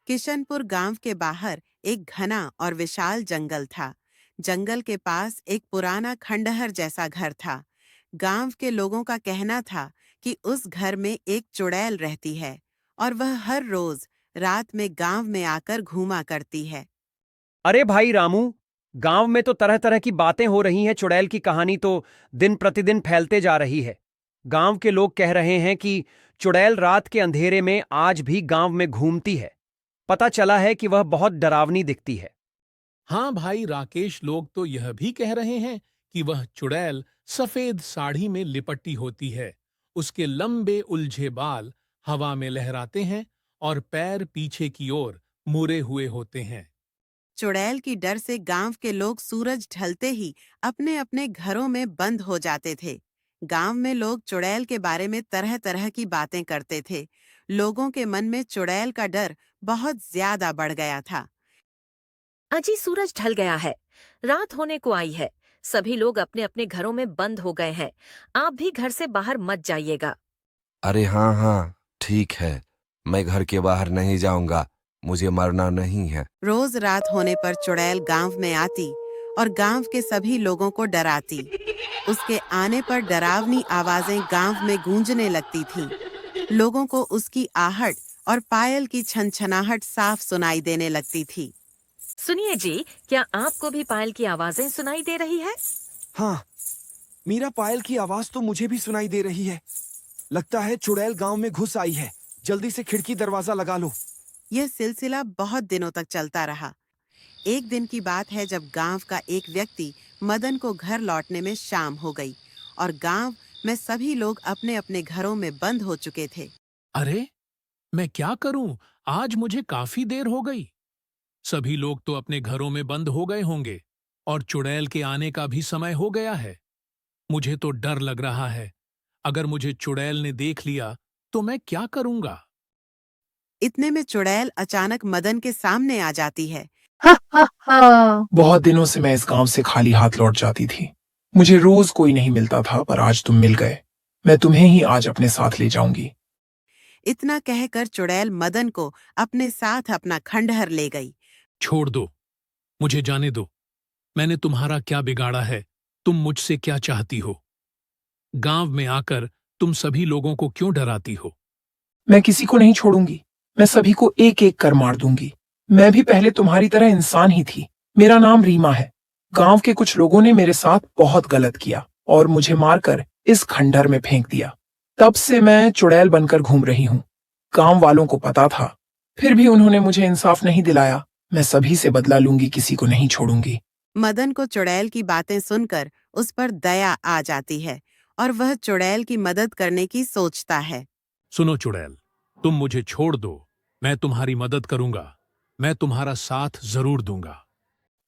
किशनपुर गांव के बाहर एक घना और विशाल जंगल था। जंगल के पास एक पुराना खंडहर जैसा घर था। गांव के लोगों का कहना था कि उस घर में एक चुड़ैल रहती है और वह हर रोज रात में गांव में आकर घूमा करती है। अरे भाई रामू, गांव में तो तरह तरह की बातें हो रही हैं। चुड़ैल की कहानी तो दिन प्रतिदिन फैलते जा रही है। गांव के लोग कह रहे हैं कि चुड़ैल रात के अंधेरे में आज भी गांव में घूमती है। पता चला है कि वह बहुत डरावनी दिखती है। हाँ भाई राकेश, लोग तो यह भी कह रहे हैं कि वह चुड़ैल सफेद साड़ी में लिपटी होती है। उसके लंबे उलझे बाल हवा में लहराते हैं और पैर पीछे की ओर मुड़े हुए होते हैं। चुड़ैल की डर से गांव के लोग सूरज ढलते ही अपने अपने घरों में बंद हो जाते थे। गांव में लोग चुड़ैल के बारे में तरह तरह की बातें करते थे। लोगों के मन में चुड़ैल का डर बहुत ज्यादा बढ़ गया था। अजी, सूरज ढल गया है। रात होने को आई है। सभी लोग अपने अपने घरों में बंद हो गए हैं। आप भी घर से बाहर मत जाइएगा। अरे हाँ हाँ, ठीक है। मैं घर के बाहर नहीं जाऊंगा, मुझे मरना नहीं है। रोज रात होने पर चुड़ैल गांव में आती और गांव के सभी लोगों को डराती। उसके आने पर डरावनी आवाजें गांव में गूंजने लगती थीं। लोगों को उसकी आहट और पायल की छनछनाहट साफ सुनाई देने लगती थी। सुनिए जी, क्या आपको भी पायल की आवाजें सुनाई दे रही है? हाँ, मीरा, पायल की आवाज तो मुझे भी सुनाई दे रही है। लगता है चुड़ैल गांव में घुस आई है। जल्दी से खिड़की दरवाजा लगा लो। यह सिलसिला बहुत दिनों तक चलता रहा। एक दिन की बात है जब गांव का एक व्यक्ति मदन को घर लौटने में शाम हो गई और गांव में सभी लोग अपने अपने घरों में बंद हो चुके थे। अरे, मैं क्या करूं? आज मुझे काफी देर हो गई। सभी लोग तो अपने घरों में बंद हो गए होंगे और चुड़ैल के आने का भी समय हो गया है। मुझे तो डर लग रहा है। अगर मुझे चुड़ैल ने देख लिया तो मैं क्या करूंगा? इतने में चुड़ैल अचानक मदन के सामने आ जाती है। बहुत दिनों से मैं इस गांव से खाली हाथ लौट जाती थी। मुझे रोज कोई नहीं मिलता था, पर आज तुम मिल गए। मैं तुम्हें ही आज अपने साथ ले जाऊंगी। इतना कहकर चुड़ैल मदन को अपने साथ अपना खंडहर ले गई। छोड़ दो, मुझे जाने दो। मैंने तुम्हारा क्या बिगाड़ा है? तुम मुझसे क्या चाहती हो? गांव में आकर तुम सभी लोगों को क्यों डराती हो? मैं किसी को नहीं छोड़ूंगी। मैं सभी को एक एक कर मार दूंगी। मैं भी पहले तुम्हारी तरह इंसान ही थी। मेरा नाम रीमा है। गांव के कुछ लोगों ने मेरे साथ बहुत गलत किया और मुझे मारकर इस खंडहर में फेंक दिया। तब से मैं चुड़ैल बनकर घूम रही हूँ। गांव वालों को पता था, फिर भी उन्होंने मुझे इंसाफ नहीं दिलाया। मैं सभी से बदला लूंगी, किसी को नहीं छोड़ूंगी। मदन को चुड़ैल की बातें सुनकर उस पर दया आ जाती है और वह चुड़ैल की मदद करने की सोचता है। सुनो चुड़ैल, तुम मुझे छोड़ दो। मैं तुम्हारी मदद करूंगा। मैं तुम्हारा साथ जरूर दूंगा।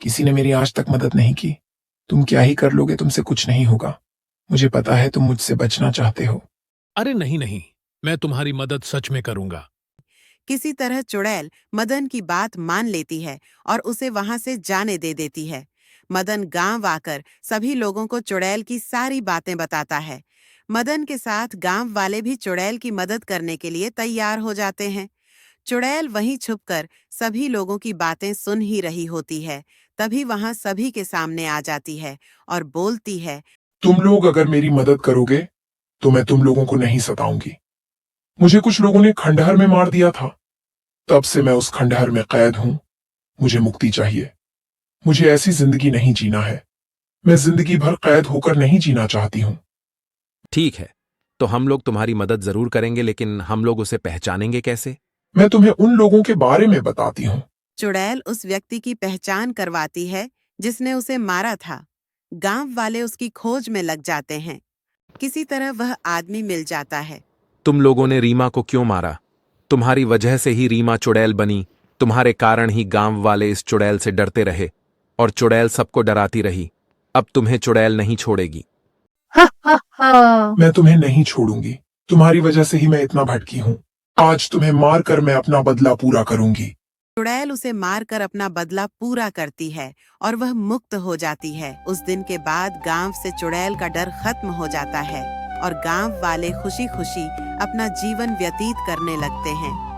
किसी ने मेरी आज तक मदद नहीं की। तुम क्या ही कर लोगे, तुमसे कुछ नहीं होगा। मुझे पता है तुम मुझसे बचना चाहते हो। अरे नहीं नहीं, मैं तुम्हारी मदद सच में करूंगा। किसी तरह चुड़ैल मदन की बात मान लेती है और उसे वहां से जाने दे देती है। मदन गांव आकर सभी लोगों को चुड़ैल की सारी बातें बताता है। मदन के साथ गांव वाले भी चुड़ैल की मदद करने के लिए तैयार हो जाते हैं। चुड़ैल वहीं छुपकर सभी लोगों की बातें सुन ही रही होती है। तभी वहां सभी के सामने आ जाती है और बोलती है, तुम लोग अगर मेरी मदद करोगे तो मैं तुम लोगों को नहीं सताऊंगी। मुझे कुछ लोगों ने खंडहर में मार दिया था। तब से मैं उस खंडहर में कैद हूं। मुझे मुक्ति चाहिए। मुझे ऐसी जिंदगी नहीं जीना है। मैं जिंदगी भर कैद होकर नहीं जीना चाहती हूँ। ठीक है, तो हम लोग तुम्हारी मदद जरूर करेंगे, लेकिन हम लोग उसे पहचानेंगे कैसे? मैं तुम्हें उन लोगों के बारे में बताती हूँ। चुड़ैल उस व्यक्ति की पहचान करवाती है जिसने उसे मारा था। गांव वाले उसकी खोज में लग जाते हैं। किसी तरह वह आदमी मिल जाता है। तुम लोगों ने रीमा को क्यों मारा? तुम्हारी वजह से ही रीमा चुड़ैल बनी। तुम्हारे कारण ही गांव वाले इस चुड़ैल से डरते रहे और चुड़ैल सबको डराती रही। अब तुम्हें चुड़ैल नहीं छोड़ेगी। मैं तुम्हें नहीं छोड़ूंगी। तुम्हारी वजह से ही मैं इतना भटकी हूँ। आज तुम्हें मारकर मैं अपना बदला पूरा करूंगी। चुड़ैल उसे मारकर अपना बदला पूरा करती है और वह मुक्त हो जाती है। उस दिन के बाद गांव से चुड़ैल का डर खत्म हो जाता है और गांव वाले खुशी खुशी अपना जीवन व्यतीत करने लगते हैं।